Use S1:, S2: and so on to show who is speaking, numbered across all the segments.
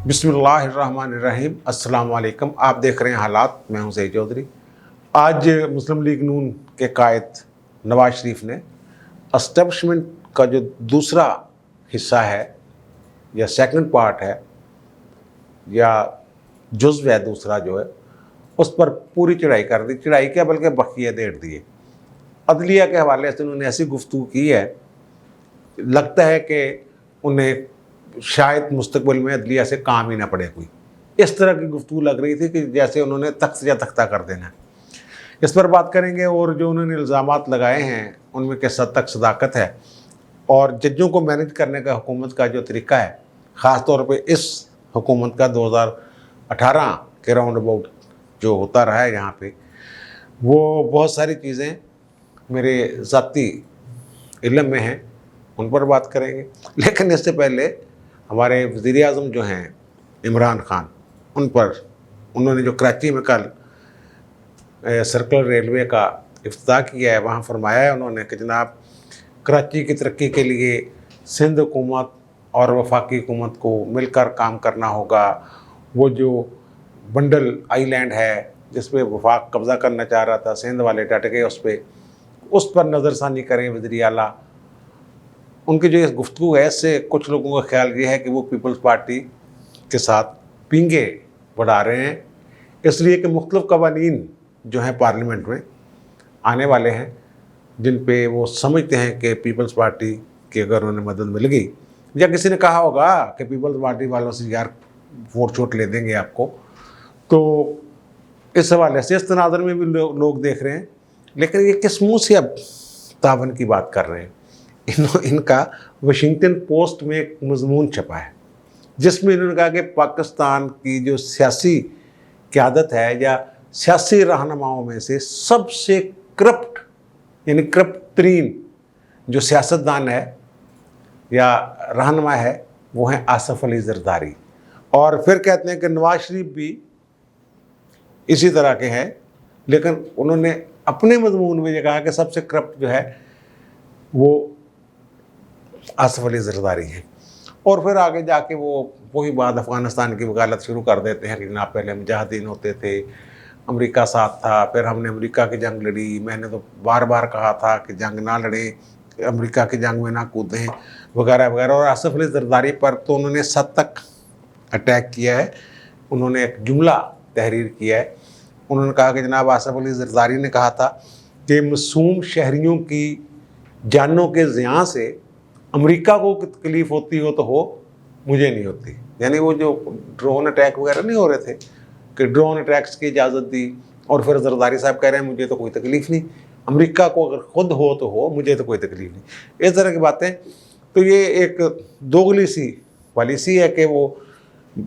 S1: बिस्मिल्लाहिर्रहमानिर्रहीम। अस्सलाम वालेकुम। आप देख रहे हैं हालात। मैं हूं सईद चौधरी। आज मुस्लिम लीग नून के कायद नवाज शरीफ ने एस्टेब्लिशमेंट का जो दूसरा हिस्सा है या सेकंड पार्ट है या जुज़्व है दूसरा जो है, उस पर पूरी चढ़ाई कर दी। चढ़ाई क्या बल्कि बखिए देड़ दिए। अदलिया के हवाले से उन्होंने ऐसी गुफ्तगू की है, लगता है कि उन्हें शायद मुस्तकबिल में अदलिया से काम ही ना पड़े कोई। इस तरह की गुफ्तगू लग रही थी कि जैसे उन्होंने तख्त या तख्ता कर देना है। इस पर बात करेंगे और जो उन्होंने इल्ज़ामात लगाए हैं उनमें किस हद तक सदाकत है और जजों को मैनेज करने का हुकूमत का जो तरीका है, ख़ास तौर पे इस हुकूमत का 2018 के राउंड अबाउट जो होता रहा है यहाँ पे, वो बहुत सारी चीज़ें मेरे ज़ाती इल्म में हैं, उन पर बात करेंगे। लेकिन इससे पहले हमारे वज़ीर आज़म जो हैं इमरान खान, उन पर उन्होंने जो कराची में कल सर्कुलर रेलवे का इफ्तिताह किया है, वहाँ फरमाया है उन्होंने कि जनाब कराची की तरक्की के लिए सिंध हुकूमत और वफाकी हुकूमत को मिलकर काम करना होगा। वो जो बंडल आइलैंड है जिस पे वफाक कब्ज़ा करना चाह रहा था, सिंध वाले डट गए उस पर नज़रसानी करें वज़ीर आला। उनकी जो इस गुफ्तगू है, इससे कुछ लोगों का ख्याल ये है कि वो पीपल्स पार्टी के साथ पींगे बढ़ा रहे हैं, इसलिए कि मुख्तलिफ़ कवानीन जो हैं पार्लियामेंट में आने वाले हैं जिन पे वो समझते हैं कि पीपल्स पार्टी की अगर उन्हें मदद मिल गई, या किसी ने कहा होगा कि पीपल्स पार्टी वालों से यार वोट छोट ले देंगे आपको, तो इस हवाले से इस तनाज़ुर में भी लोग देख रहे हैं। लेकिन ये किस मुँह से अब तावन की बात कर रहे हैं? इनका वाशिंगटन पोस्ट में एक मजमून छपा है जिसमें इन्होंने कहा कि पाकिस्तान की जो सियासी क़यादत है या सियासी रहनुमाओं में से सबसे करप्ट यानी करप्ट तरीन जो सियासतदान है या रहनुमा है वो हैं आसिफ अली जरदारी। और फिर कहते हैं कि नवाज शरीफ भी इसी तरह के हैं, लेकिन उन्होंने अपने मजमून में ये कहा कि सबसे करप्ट जो है वो आसिफ अली जरदारी हैं। और फिर आगे जाके वो वही बात अफ़गानिस्तान की वकालत शुरू कर देते हैं कि जनाब पहले मुजाहिदीन होते थे, अमेरिका साथ था, फिर हमने अमेरिका की जंग लड़ी, मैंने तो बार बार कहा था कि जंग ना लड़ें, अमेरिका की जंग में ना कूदें, वगैरह वगैरह। और आसिफ अली जरदारी पर तो उन्होंने 7 तक अटैक किया है। उन्होंने एक जुमला तहरीर किया है, उन्होंने कहा कि जनाब आसिफ अली जरदारी ने कहा था कि मासूम शहरियों की जानों के ज़ियां से अमेरिका को तकलीफ़ होती हो तो हो, मुझे नहीं होती। यानी वो जो ड्रोन अटैक वगैरह नहीं हो रहे थे कि ड्रोन अटैक्स की इजाज़त दी, और फिर जरदारी साहब कह रहे हैं मुझे तो कोई तकलीफ़ नहीं, अमेरिका को अगर ख़ुद हो तो हो, मुझे तो कोई तकलीफ़ नहीं। इस तरह की बातें। तो ये एक दोगली सी पॉलिसी है कि वो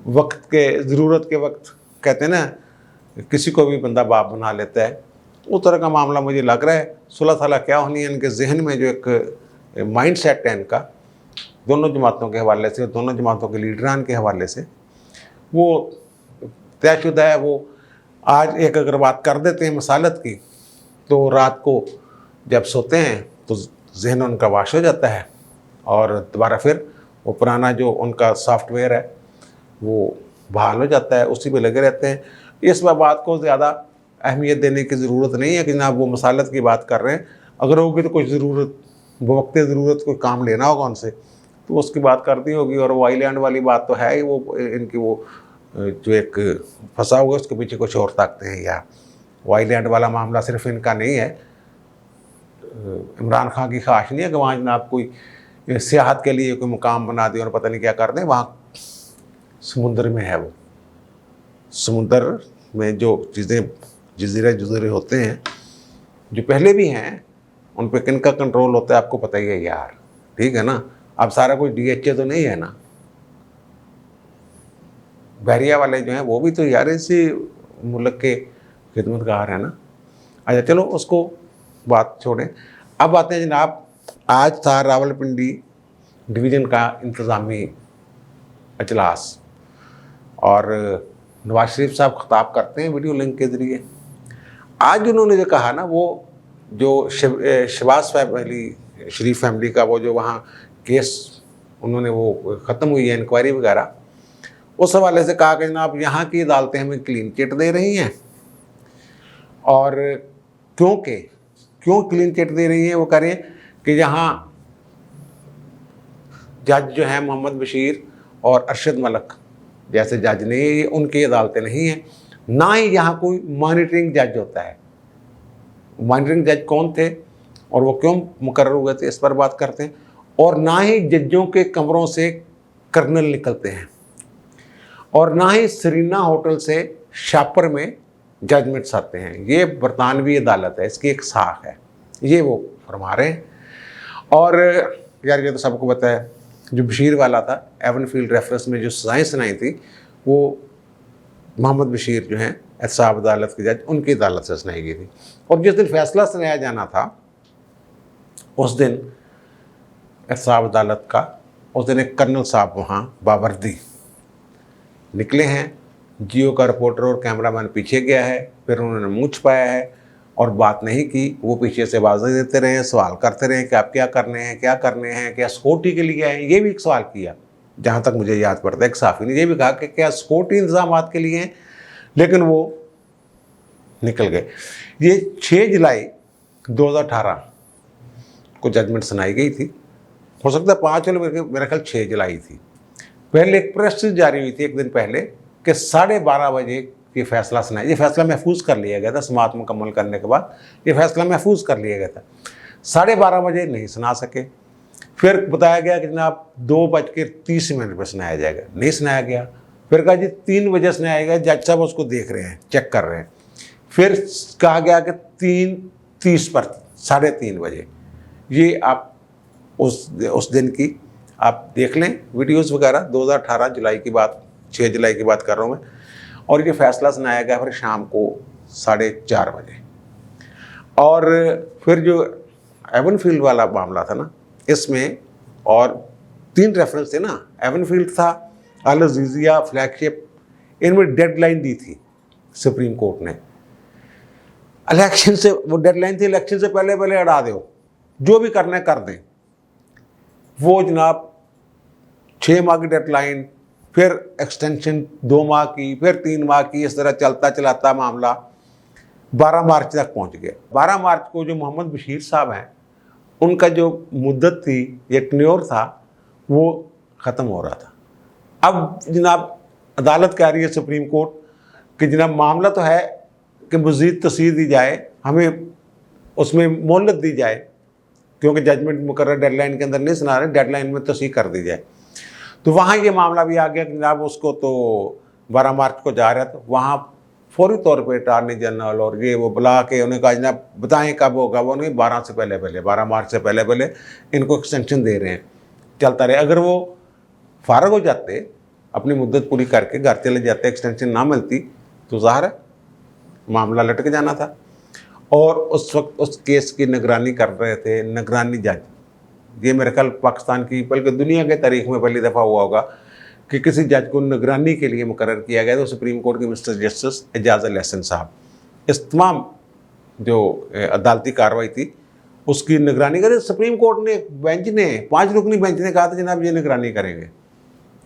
S1: वक्त के ज़रूरत के वक्त कहते हैं ना किसी को भी बंदा बाप बना लेता है, उस तरह का मामला मुझे लग रहा है। सुलह साला क्या होनी है इनके जहन में, जो एक माइंड सेट है इनका दोनों जमातों के हवाले से, दोनों जमातों के लीडरान के हवाले से, वो तयशुदा है। वो आज एक अगर बात कर देते हैं मसालत की, तो रात को जब सोते हैं तो जहन उनका वाश हो जाता है और दोबारा फिर वो पुराना जो उनका सॉफ्टवेयर है वो बहाल हो जाता है, उसी पे लगे रहते हैं। इस बात को ज़्यादा अहमियत देने की ज़रूरत नहीं है कि जनाब वो मसालत की बात कर रहे हैं। अगर होगी तो कुछ ज़रूरत, वो वक्त ज़रूरत कोई काम लेना होगा उनसे, तो उसकी बात करती होगी। और वो आइलैंड वाली बात तो है ही, वो इनकी वो जो एक फंसा हुआ उसके पीछे कुछ और ताकते हैं। या वो आइलैंड वाला मामला सिर्फ इनका नहीं है, इमरान खान की ख्वाहिश नहीं है कि वहाँ जनाब कोई सियाहत के लिए कोई मुकाम बना दे और पता नहीं क्या कर दें। वहाँ समुंदर में है, वो समुंदर में जो चीज़ें जजीरे होते हैं जो पहले भी हैं, उन पर किन का कंट्रोल होता है आपको पता ही है यार, ठीक है ना। अब सारा कुछ DHA तो नहीं है ना, बहरिया वाले जो हैं वो भी तो यार इसी मुल्क के खिदमतगार हैं ना। अच्छा चलो उसको बात छोड़ें, अब आते हैं जनाब। आज था रावलपिंडी डिवीज़न का इंतज़ामी अजलास और नवाज शरीफ साहब खिताब करते हैं वीडियो लिंक के ज़रिए। आज उन्होंने जो कहा ना, वो जो शहबाज शरीफ फैमिली का वो जो वहाँ केस उन्होंने वो ख़त्म हुई है इंक्वायरी वगैरह, उस हवाले से कहा कि जनाब यहाँ की अदालतें हमें क्लीन चिट दे रही हैं, और क्यों क्लीन चिट दे रही हैं, वो कह रहे हैं कि यहाँ जज जो हैं मोहम्मद बशीर और अरशद मलिक जैसे जज नहीं, ये उनकी अदालतें नहीं हैं, ना ही यहाँ कोई मॉनिटरिंग जज होता है। मॉनिटरिंग जज कौन थे और वो क्यों मुकर्रर हुए थे, इस पर बात करते हैं। और ना ही जजों के कमरों से कर्नल निकलते हैं, और ना ही सरीना होटल से शापर में जजमेंट्स आते हैं। ये बरतानवी अदालत है, इसकी एक साख है, ये वो फरमा रहे हैं। और यार ये तो सबको पता है, जो बशीर वाला था, एवनफील्ड रेफरेंस में जो सज़ाएँ सुनाई थी, वो मोहम्मद बशीर जो हैं एहतसाब अदालत के जज, उनकी अदालत से सुनाई गई थी। और जिस दिन फैसला सुनाया जाना था उस दिन एहतसाब अदालत का, उस दिन एक कर्नल साहब वहाँ बावर्दी निकले हैं। जियो का रिपोर्टर और कैमरामैन पीछे गया है, फिर उन्होंने मुँह छुपाया है और बात नहीं की। वो पीछे से आवाज़ें देते रहे, सवाल करते रहे कि आप क्या करने हैं, क्या करने हैं, क्या सिक्योरिटी के लिए आए हैं, ये भी एक सवाल किया। जहाँ तक मुझे याद पड़ता है, एक साफ़ी ने ये भी कहा कि क्या सिक्योरिटी इंतजाम के लिए हैं, लेकिन वो निकल गए। ये 6 जुलाई 2018 को जजमेंट सुनाई गई थी, हो सकता है 5 वाले, मेरा ख्याल 6 जुलाई थी। पहले एक प्रेस जारी हुई थी एक दिन पहले कि 12:30 बजे ये फैसला सुनाया। ये फैसला महफूज कर लिया गया था, समाअत मुकम्मल करने के बाद ये फैसला महफूज कर लिया गया था। 12:30 बजे नहीं सुना सके, फिर बताया गया कि जनाब 2:30 पर सुनाया जाएगा, नहीं सुनाया गया। फिर कहा जी 3 बजे सुनाया गया, जज साहब उसको देख रहे हैं, चेक कर रहे हैं। फिर कहा गया कि 3:30 पर 3:30 बजे। ये आप उस दिन की आप देख लें वीडियोस वगैरह, 2018 जुलाई की बात, 6 जुलाई की बात कर रहा हूँ मैं। और ये फैसला सुनाया गया फिर शाम को 4:30 बजे। और फिर जो एवनफील्ड वाला मामला था ना, इसमें और 3 रेफरेंस थे ना, एवनफील्ड था, अल अज़ीज़िया, फ्लैगशिप, इनमें डेडलाइन दी थी सुप्रीम कोर्ट ने। इलेक्शन से वो डेडलाइन थी, इलेक्शन से पहले पहले अड़ा दो, जो भी करना है कर दें। वो जनाब 6 माह की डेडलाइन, फिर एक्सटेंशन 2 माह की, फिर 3 माह की, इस तरह चलता चलाता मामला 12 मार्च तक पहुंच गया। 12 मार्च को जो मोहम्मद बशीर साहब हैं, उनका जो मुद्दत थी, ये टेन्योर था, वो ख़त्म हो रहा था। अब जनाब अदालत कह रही है सुप्रीम कोर्ट कि जनाब मामला तो है कि मज़ीद तस्दीक दी जाए, हमें उसमें मोहलत दी जाए, क्योंकि जजमेंट मुकर्रर डेडलाइन के अंदर नहीं सुना रहे, डेडलाइन में तस्दीक कर दी जाए। तो वहाँ ये मामला भी आ गया कि जनाब उसको तो 12 मार्च को जा रहा था, वहाँ फौरी तौर पे अटॉर्नी जनरल और ये वो बुला के उन्हें कहा जनाब बताएं कब होगा। वो नहीं, 12 से पहले पहले, 12 मार्च से पहले पहले इनको एक्सटेंशन दे रहे हैं, चलता रहे। अगर वो फारग हो जाते, अपनी मुद्दत पूरी करके घर चले जाते, एक्सटेंशन ना मिलती, तो ज़ाहिर है मामला लटक जाना था। और उस वक्त उस केस की निगरानी कर रहे थे निगरानी जज। ये मेरे ख्याल पाकिस्तान की, बल्कि दुनिया के तारीख में पहली दफ़ा हुआ होगा कि किसी जज को निगरानी के लिए मुकर्रर किया गया। तो सुप्रीम कोर्ट के मिस्टर जस्टिस एजाज अल एहसन साहब इस तमाम जो अदालती कार्रवाई थी उसकी निगरानी करें। सुप्रीम कोर्ट ने, बेंच ने, 5 रुकनी बेंच ने कहा था जनाब ये निगरानी करेंगे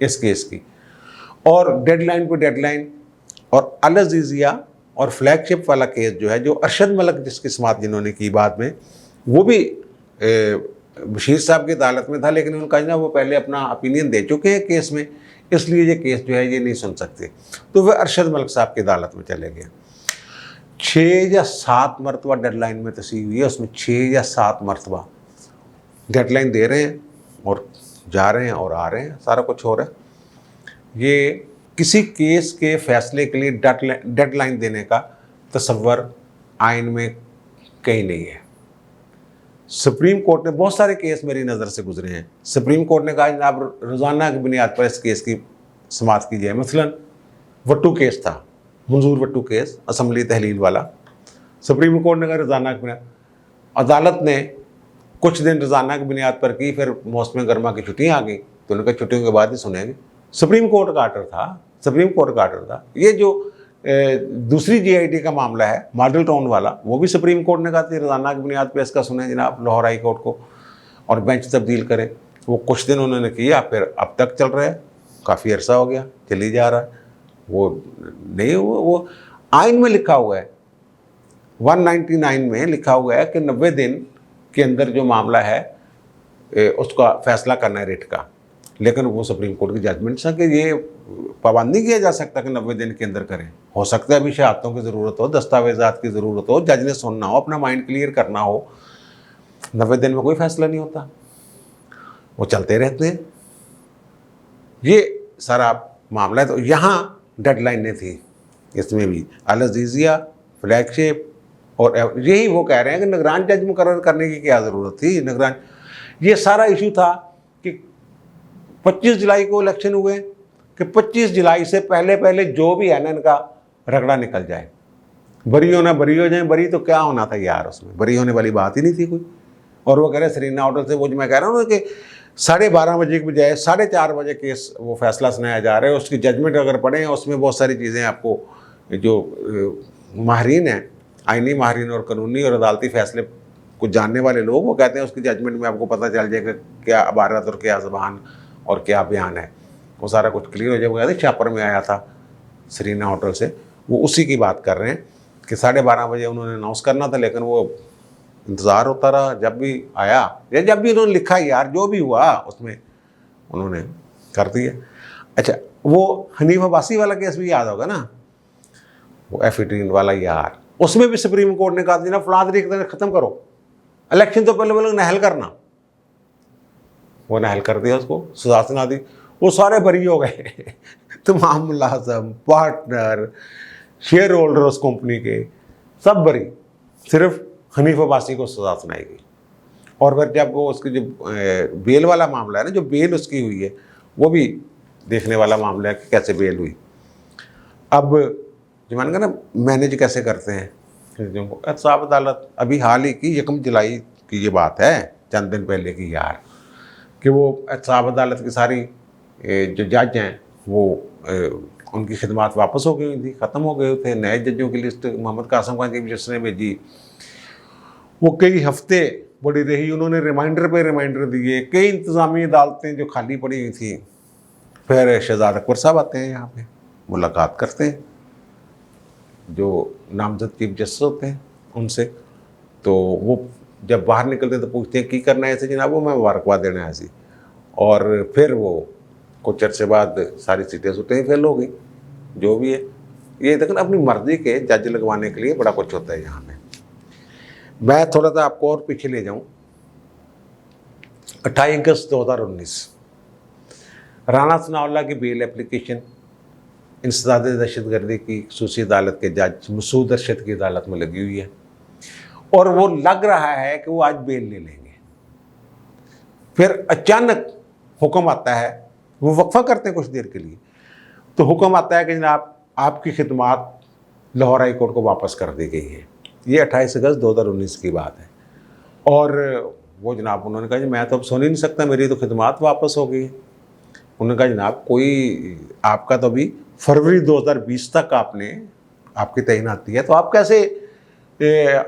S1: इस केस की। और डेडलाइन पे डेडलाइन, और अल अज़ीज़िया और फ्लैगशिप वाला केस जो है, जो अरशद मलिक जिसकी समाअत जिन्होंने की बाद में, वो भी बशीर साहब की अदालत में था, लेकिन उनका ना वो पहले अपना ओपिनियन दे चुके हैं केस में, इसलिए ये केस जो है ये नहीं सुन सकते। तो वह अरशद मलिक साहब की अदालत में चले गए। 6 या 7 मरतबा डेडलाइन में तस्दीक हुई है, उसमें 6 या 7 मरतबा डेडलाइन दे रहे हैं और जा रहे हैं और आ रहे हैं, सारा कुछ हो रहा है। ये किसी केस के फैसले के लिए डेडलाइन देने का तसव्वुर आइन में कहीं नहीं है। सुप्रीम कोर्ट ने बहुत सारे केस मेरी नज़र से गुजरे हैं। सुप्रीम कोर्ट ने कहा जनाब रोज़ाना की बुनियाद पर इस केस की समाअत की जाए। मसलन वट्टू केस था, मंजूर वट्टू केस, असम्बली तहलील वाला। सुप्रीम कोर्ट ने कहा रोज़ाना की बुनियाद, अदालत ने कुछ दिन रोज़ाना की बुनियाद पर की, फिर मौसम गर्मा की छुट्टियाँ आ गई, तो उन्होंने कहा छुट्टियों के बाद ही सुनेंगे। सुप्रीम कोर्ट का आर्डर था, सुप्रीम कोर्ट का आर्डर था। ये जो दूसरी GIT का मामला है, मॉडल टाउन वाला, वो भी सुप्रीम कोर्ट ने कहा था रोज़ाना की बुनियाद पर इसका सुने जनाब लाहौर हाई कोर्ट को और बेंच तब्दील करें। वो कुछ दिन उन्होंने किया, फिर अब तक चल रहा है, काफ़ी अरसा हो गया, चली जा रहा है। वो नहीं, वो आइन में लिखा हुआ है, 199 में लिखा हुआ है कि 90 दिन के अंदर जो मामला है उसका फैसला करना है रिट का। लेकिन वो सुप्रीम कोर्ट की जजमेंट है कि ये पाबंद नहीं किया जा सकता कि 90 दिन के अंदर करें। हो सकता है अभी शहादतों की ज़रूरत हो, दस्तावेजात की ज़रूरत हो, जज ने सुनना हो, अपना माइंड क्लियर करना हो। 90 दिन में कोई फैसला नहीं होता, वो चलते रहते हैं। ये सारा मामला है। तो यहाँ डेडलाइनें थी, इसमें भी अल अज़ीज़िया, फ्लैगशिप, और यही वो कह रहे हैं कि निगरान जज मुकर्रर करने की क्या ज़रूरत थी। निगरान, ये सारा इशू था कि 25 जुलाई को इलेक्शन हुए कि 25 जुलाई से पहले पहले जो भी है ना इनका रगड़ा निकल जाए, बरी होना बरी हो जाए। बरी तो क्या होना था यार, उसमें बरी होने वाली बात ही नहीं थी कोई। और वो कह रहे हैं सरीना होटल से, वो जो मैं कह रहा हूँ ना कि 12:30 बजे के बजाय 4:30 बजे केस वो फैसला सुनाया जा रहा है। उसकी जजमेंट अगर पढ़ें उसमें बहुत सारी चीज़ें आपको, जो माहरीन हैं, आइनी माहरीन और कानूनी और अदालती फैसले कुछ जानने वाले लोग, वो कहते हैं उसकी जजमेंट में आपको पता चल जाएगा क्या इबारत और क्या ज़बान और क्या बयान है, वो सारा कुछ क्लियर हो जाए। वो कहते हैं छापर में आया था सरीना होटल से, वो उसी की बात कर रहे हैं कि 12:30 बजे उन्होंने अनाउंस करना था, लेकिन वो इंतज़ार होता रहा। जब भी आया या जब भी उन्होंने लिखा, यार जो भी हुआ उसमें उन्होंने कर दिया। अच्छा, वो हनीफ अब्बासी वाला केस भी याद होगा ना, वो F18 वाला यार, उसमें भी सुप्रीम कोर्ट ने कहा था ना फलां तरीके से ख़त्म करो, इलेक्शन तो पहले बोले नहल करना, वो नहल कर दिया, उसको सजा सुना दी, वो सारे बरी हो गए तमाम मुलाजम, पार्टनर, शेयर होल्डर उस कंपनी के सब बरी, सिर्फ हनीफ अब्बासी को सजा सुनाई गई। और फिर जब वो उसकी जो बेल वाला मामला है ना, जो बेल उसकी हुई है, वो भी देखने वाला मामला है कि कैसे बेल हुई। अब जो मैंने कहा ना मैनेज कैसे करते हैं एहतसाब अदालत, अभी हाल ही की 1 जुलाई की ये बात है, चंद दिन पहले की यार, कि वो एहतसाब अदालत की सारी जो जज हैं वो उनकी खिदमत वापस हो गई थी, ख़त्म हो गए थे। नए जजों की लिस्ट मोहम्मद कासिम खान की जिसने भेजी, वो कई हफ्ते बड़ी रही, उन्होंने रिमाइंडर पे रिमाइंडर दिए, कई इंतज़ामी अदालतें जो खाली पड़ी हुई थी। फिर शहजाद अकबर साहब आते हैं यहाँ पे, मुलाकात करते हैं जो नामजद चीफ जस्टिस होते हैं उनसे। तो वो जब बाहर निकलते हैं तो पूछते हैं की करना है ऐसे जनाब, वो मैं मुबारकबाद देना है ऐसी। और फिर वो कुछ अर्से बाद सारी सीटें सुटें फेल हो गई, जो भी है। ये देखो ना, अपनी मर्जी के जज लगवाने के लिए बड़ा कुछ होता है यहाँ पे। मैं थोड़ा सा आपको और पीछे ले जाऊँ, 28 अगस्त 2019 राना सनाउल्लाह की बेल एप्लीकेशन इंसदाद दहशतगर्दी की खसूसी अदालत के जज मसूद अरशद की अदालत में लगी हुई है, और वो लग रहा है कि वो आज बेल ले लेंगे। फिर अचानक हुक्म आता है, वो वक्फा करते हैं कुछ देर के लिए, तो हुक्म आता है कि जनाब आपकी खिदमत लाहौर हाई कोर्ट को वापस कर दी गई है। ये 28 अगस्त 2019 की बात है। और वो जनाब उन्होंने कहा जी मैं तो अब सुन ही नहीं सकता, मेरी तो खिदमत वापस हो गई है। उन्होंने कहा जनाब कोई आपका तो अभी फरवरी 2020 तक आपकी तैनाती है, तो आप कैसे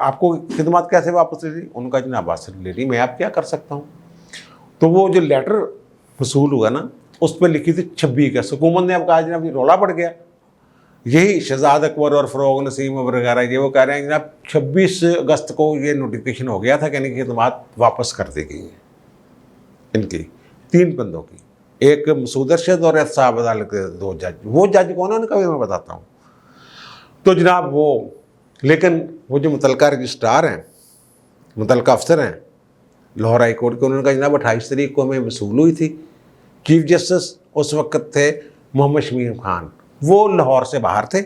S1: आपको खिदमत कैसे वापस ले ली? उनका जनाब वापस ले ली, मैं आप क्या कर सकता हूँ। तो वो जो लेटर वसूल हुआ ना, उस पर लिखी थी 26 अगस्त। हुकूमत ने अब कहा जनाब ये रौला पड़ गया, यही शहजाद अकबर और फ़रोग नसीम वगैरह ये वो कह रहे हैं जनाब 26 अगस्त को ये नोटिफिकेशन हो गया था कि इनकी खिदमत वापस कर दी गई है, इनकी 3 बंदों की, एक मसूद अरशद और एहतसाब अदालत के 2 जज। वो जज कौन है उनका भी मैं बताता हूँ। तो जनाब वो, लेकिन वो जो मुतलका रजिस्ट्रार हैं, मुतलका अफसर हैं लाहौर हाई कोर्ट के, उन्होंने कहा जनाब 28 तारीख को हमें वसूल हुई थी। चीफ जस्टिस उस वक्त थे मोहम्मद शमीम खान, वो लाहौर से बाहर थे,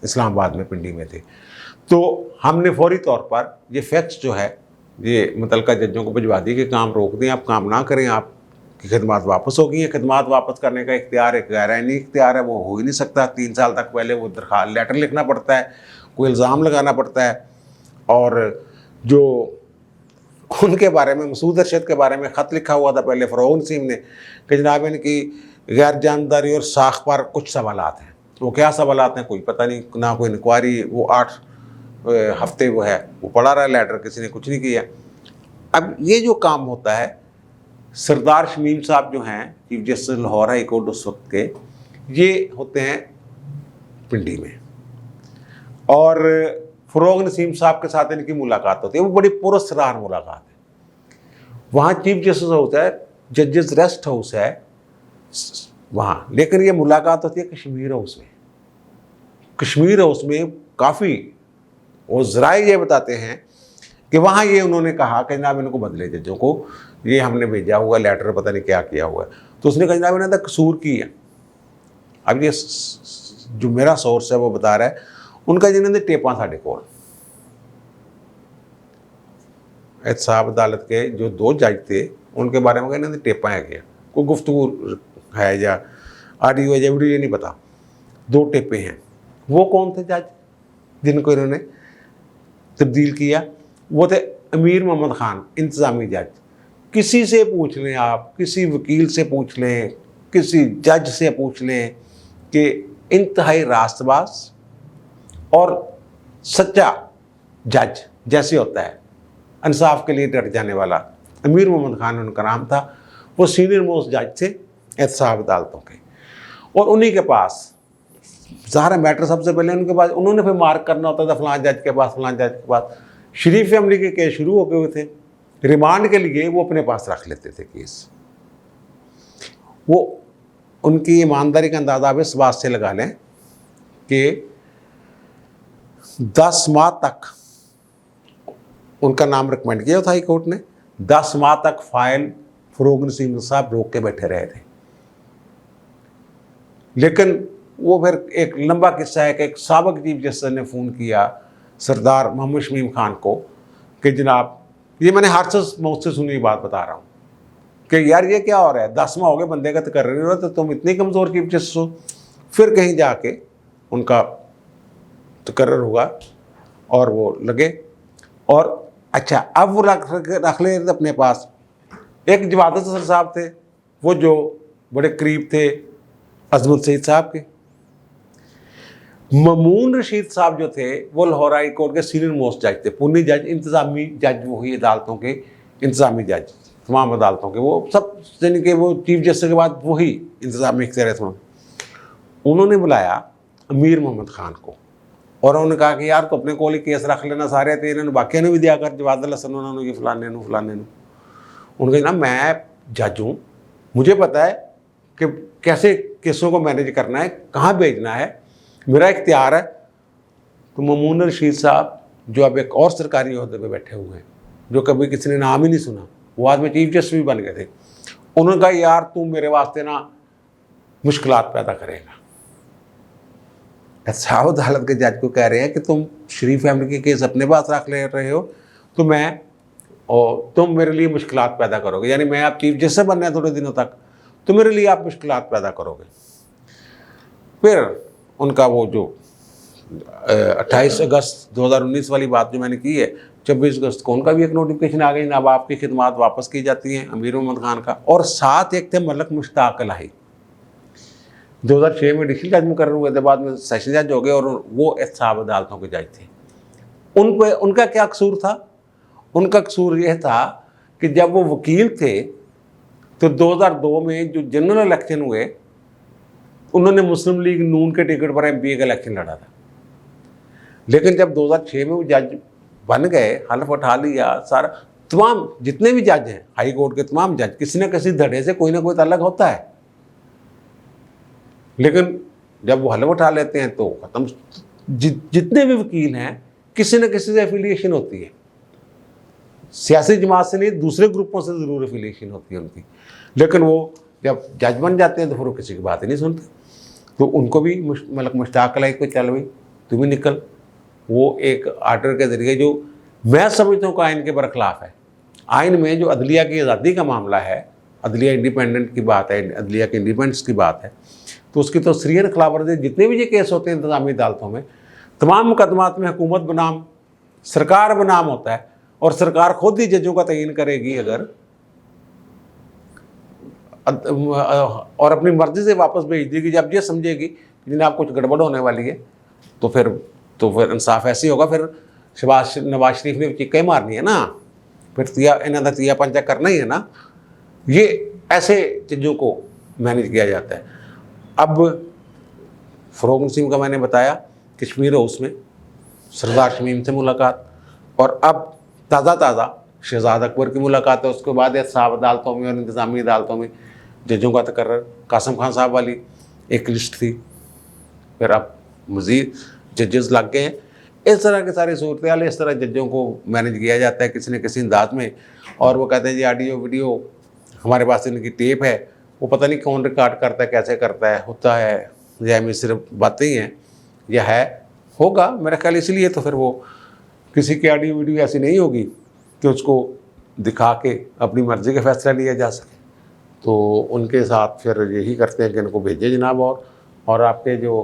S1: इस्लामाबाद में पिंडी में थे। तो हमने फौरी तौर पर ये फैक्ट्स जो है ये मुतलका जजों को भिजवा दी कि काम रोक दें, आप काम ना करें, आपकी खिदमत वापस हो गई है। खिदमत वापस करने का इख्तियार एक गैर आईनी इख्तियार है, वो हो ही नहीं सकता। 3 साल तक पहले वो दरखास्त लेटर लिखना पड़ता है, कोई इल्ज़ाम लगाना पड़ता है। और जो उनके बारे में, मसूद अरशद के बारे में ख़त लिखा हुआ था पहले फ़रोग नसीम ने कि जनाब इनकी गैर जानदारी और साख पर कुछ सवालात हैं। वो क्या सवालात हैं कोई पता नहीं, ना कोई इंक्वायरी। वो 8 हफ्ते वो पड़ा रहा लेटर, किसी ने कुछ नहीं किया। अब ये जो काम होता है सरदार शमीम साहब जो हैं chief justice Lahore high court उस वक्त के, ये होते हैं पिंडी में, और फरोग नसीम साहब के साथ इनकी मुलाकात होती है। वो बड़ी पुरस्कार मुलाकात है। वहाँ चीफ जस्टिस होता है, जजेस रेस्ट हाउस है वहाँ, लेकिन ये मुलाकात होती है कश्मीर हाउस में। कश्मीर हाउस में काफ़ी, वो ज़राए ये बताते हैं कि वहाँ ये उन्होंने कहा कि जनाब इनको बदले जजों को, ये हमने भेजा हुआ लेटर, पता नहीं क्या किया हुआ है। तो उसने कहा जनाब इन्होंने तो कसूर की है। अब ये जो मेरा सोर्स है वो बता रहा है, उनका जिन्होंने टेपा साढ़े कोल एहतसाब अदालत के जो 2 जज थे उनके बारे में इन्होंने टेपा है क्या, कोई गुफ्तगू है या ऑडियो है या वीडियो, ये नहीं पता। 2 टेपे हैं। वो कौन थे जज जिनको इन्होंने तब्दील किया? वो थे अमीर मोहम्मद खान, इंतज़ामी जज। किसी से पूछ लें आप, किसी वकील से पूछ लें, किसी जज से पूछ लें कि इंतहाई रास्तबाज और सच्चा जज जैसे होता है, इंसाफ के लिए डट जाने वाला, अमीर मोहम्मद खान उनका नाम था। वो सीनियर मोस्ट जज थे एहतसाब अदालतों के, और उन्हीं के पास सारा मैटर सबसे पहले उनके पास, उन्होंने फिर मार्क करना होता था फलां जज के पास, फलां जज के पास। शरीफ फैमिली के केस शुरू हो गए हुए थे, रिमांड के लिए वो अपने पास रख लेते थे केस। वो उनकी ईमानदारी का अंदाज़ा आप इस बात से लगा लें कि 10 माह तक उनका नाम रिकमेंड किया था हाई कोर्ट ने। 10 माह तक फाइल फरोग नसीम साहब रोक के बैठे रहे थे। लेकिन वो फिर एक लंबा किस्सा है कि एक साबिक चीफ जस्टिस ने फ़ोन किया सरदार मोहम्मद शमीम खान को कि जनाब, ये मैंने हादस मौत से सुनी बात बता रहा हूँ कि यार ये क्या हो रहा है, 10 माह हो गए बंदे का तकर्र नहीं हो रहा, तो तुम इतनी कमज़ोर चीफ जस्टिस हो। फिर कहीं जाके उनका तकर्र हुआ और वो लगे, और अच्छा अब वो रख ले अपने पास। एक जवाद असर साहब थे, वो जो बड़े करीब थे अजमत सईद साहब के। ममून रशीद साहब जो थे वो लाहौर हाई कोर्ट के सीनियर मोस्ट जज थे, पुनी जज, इंतज़ामी जज, वही अदालतों के इंतज़ामी जज, तमाम अदालतों के, वो सब यानी कि वो चीफ जस्टिस के बाद वही इंतज़ामी इख्तियार थे। उन्होंने बुलाया अमीर मोहम्मद खान को और उन्होंने कहा कि यार तो अपने कोल ही केस रख लेना सारे, तो इन्होंने बाकियों ने भी दिया कर, जवाद हसन उन्होंने ये फलाने नू। उन्होंने कहा मैं जज हूँ, मुझे पता है कि कैसे केसों को मैनेज करना है, कहाँ भेजना है, मेरा इख्तियार है। तो ममून रशीद साहब जो अब एक और सरकारी ओहदे पे बैठे हुए हैं, जो कभी किसी ने नाम ही नहीं सुना, वो बाद में चीफ जस्टिस भी बन गए थे, उन्होंने कहा यार तू मेरे वास्ते ना मुश्किलात पैदा करेगा। एहतसाब अदालत के जज को कह रहे हैं कि तुम शरीफ फैमिली के केस अपने पास रख ले रहे हो, तो तुम मेरे लिए मुश्किलात पैदा करोगे, यानी मैं आप चीफ जस्टिस बनना है थोड़े दिनों तक, तो मेरे लिए आप मुश्किलात पैदा करोगे। फिर उनका वो जो 28 अगस्त 2019 वाली बात जो मैंने की है, 26 अगस्त को उनका भी एक नोटिफिकेशन आ गई, जनाब आपकी खिदमात वापस की जाती हैं, अमीर मोहम्मद खान का। और साथ एक थे मलक मुश्ताक इलाही, 2006 में एडिशनल जज मुकर्रर हुए थे, बाद में सेशन जज हो गए, और वो एहतसाब अदालतों के जज थे। उनका क्या कसूर था? उनका कसूर यह था कि जब वो वकील थे तो 2002 में जो जनरल इलेक्शन हुए, उन्होंने मुस्लिम लीग नून के टिकट पर एमपी का इलेक्शन लड़ा था। लेकिन जब 2006 में वो जज बन गए, हल्फ उठा लिया, सारा तमाम जितने भी जज हैं हाई कोर्ट के तमाम जज, किसी न किसी धड़े से कोई ना कोई ताल्लुक होता है, लेकिन जब वो हल्फ उठा लेते हैं तो ख़त्म। जितने भी वकील हैं किसी न किसी से एफिलिएशन होती है, सियासी जमात से नहीं, दूसरे ग्रुपों से ज़रूर एफिलिएशन होती है उनकी। लेकिन वो जब जज बन जाते हैं तो फिर वो किसी की बात ही नहीं सुनते। तो उनको भी मलक मुश्ताक इलाही को चल भाई तुम ही निकल, वो एक आर्डर के ज़रिए, जो मैं समझता हूँ कि आइन के बरखिलाफ़ है। आइन में जो अदलिया की आज़ादी का मामला है, अदलिया इंडिपेंडेंट की बात है, अदलिया के इंडिपेंडेंस की बात है, तो उसकी तो सरीहद खिलाफवर्जी जितने भी ये केस होते हैं इंतज़ामी अदालतों में, तमाम मुकदमात में हुकूमत बनाम सरकार बनाम होता है, और सरकार खुद ही जजों का तयन करेगी अगर, और अपनी मर्जी से वापस भेज देगी जब ये समझेगी कि जनाब कुछ गड़बड़ होने वाली है। तो फिर इंसाफ ऐसे ही होगा। फिर नवाज शरीफ ने चिक्के मारनी है ना, फिर तिया इन्हों का तिया पंचा करना ही है ना। ये ऐसे चीज़ों को मैनेज किया जाता है। अब फ़रोग़ नसीम का मैंने बताया, कश्मीर हाउस में सरदार शमीम से मुलाकात, और अब ताज़ा शहजाद अकबर की मुलाकात है। उसके बाद साहब अदालतों में और इंतज़ामी अदालतों में जजों का तकर्रर, कासिम खान साहब वाली एक लिस्ट थी, फिर अब मज़ीद जजेस लग गए हैं। इस तरह की सारी सूरत, इस तरह जजों को मैनेज किया जाता है किसी न किसी अंदाज में। और वो कहते हैं जी ऑडियो वीडियो हमारे पास इनकी टेप है, वो पता नहीं कौन रिकॉर्ड करता है, कैसे करता है, होता है या में सिर्फ बातें ही हैं, या है होगा मेरा ख्याल। इसलिए तो फिर वो किसी की ऑडियो वीडियो ऐसी नहीं होगी कि उसको दिखा के अपनी मर्ज़ी का फ़ैसला लिया जा सके। तो उनके साथ फिर यही करते हैं कि इनको भेजे जनाब। और आपके जो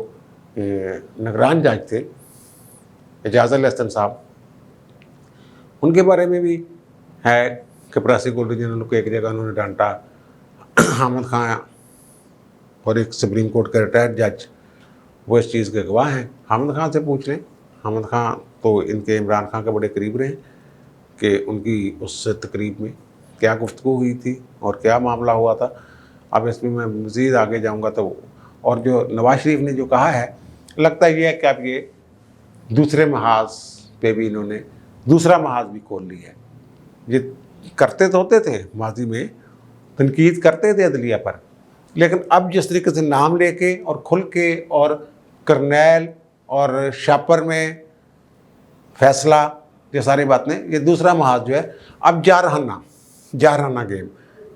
S1: निगरान जज थे एजाज़ अल एहसन साहब, उनके बारे में भी है कि प्रोसिक्यूटर जनरल को एक जगह उन्होंने डांटा। हामिद खान और एक सुप्रीम कोर्ट के रिटायर्ड जज, वो इस चीज़ के गवाह हैं। हामिद खान से पूछ लें, हामिद खान तो इनके इमरान खान के बड़े करीब रहे कि उनकी उस तकरीब में क्या गुफ्तगू हुई थी और क्या मामला हुआ था। अब इसमें मैं मज़ीद आगे जाऊंगा तो, और जो नवाज शरीफ ने जो कहा है, लगता ये है कि अब ये दूसरे महाज पे भी इन्होंने दूसरा महाज भी खोल लिया है। ये करते तो होते थे माजी में, तनकीद करते थे अदलिया पर, लेकिन अब जिस तरीके से नाम लेके और खुल के और करनैल और शापर में फैसला, ये सारी बातें, ये दूसरा महाज जो है अब जारहाना गेम।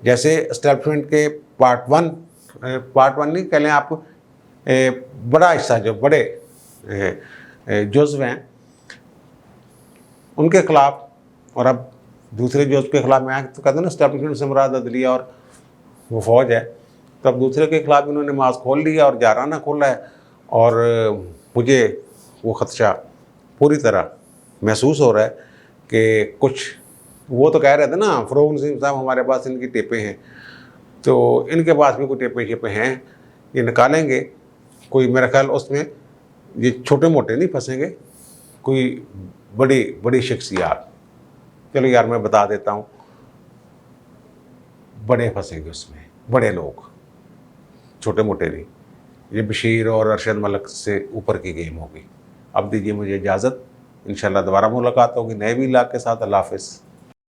S1: जैसे एस्टैब्लिशमेंट के पार्ट वन नहीं कह लें आप, बड़ा हिस्सा जो बड़े जुज़्व हैं उनके ख़िलाफ़, और अब दूसरे जुज़्व के ख़िलाफ़ में आए तो कहते हैं ना एस्टैब्लिशमेंट से मुराद अदलिया और वो फ़ौज है, तो अब दूसरे के ख़िलाफ़ इन्होंने मास खोल लिया और जाराना खोला है। और मुझे वो ख़दशा पूरी तरह महसूस हो रहा है कि कुछ, वो तो कह रहे थे ना फ़रोग़ नसीम साहब हमारे पास इनकी टेपें हैं, तो इनके पास भी कोई टेपें शेपें हैं, ये निकालेंगे कोई, मेरा ख्याल उसमें ये छोटे मोटे नहीं फंसेंगे, कोई बड़ी शख्सियात, चलो यार मैं बता देता हूँ, बड़े फंसेंगे उसमें, बड़े लोग, छोटे मोटे नहीं। ये बशीर और अरशद मलिक से ऊपर की गेम होगी। अब दीजिए मुझे इजाज़त, इंशाल्लाह दोबारा मुलाकात होगी नए भी इलाके के साथ। अल्लाह हाफ़िज़।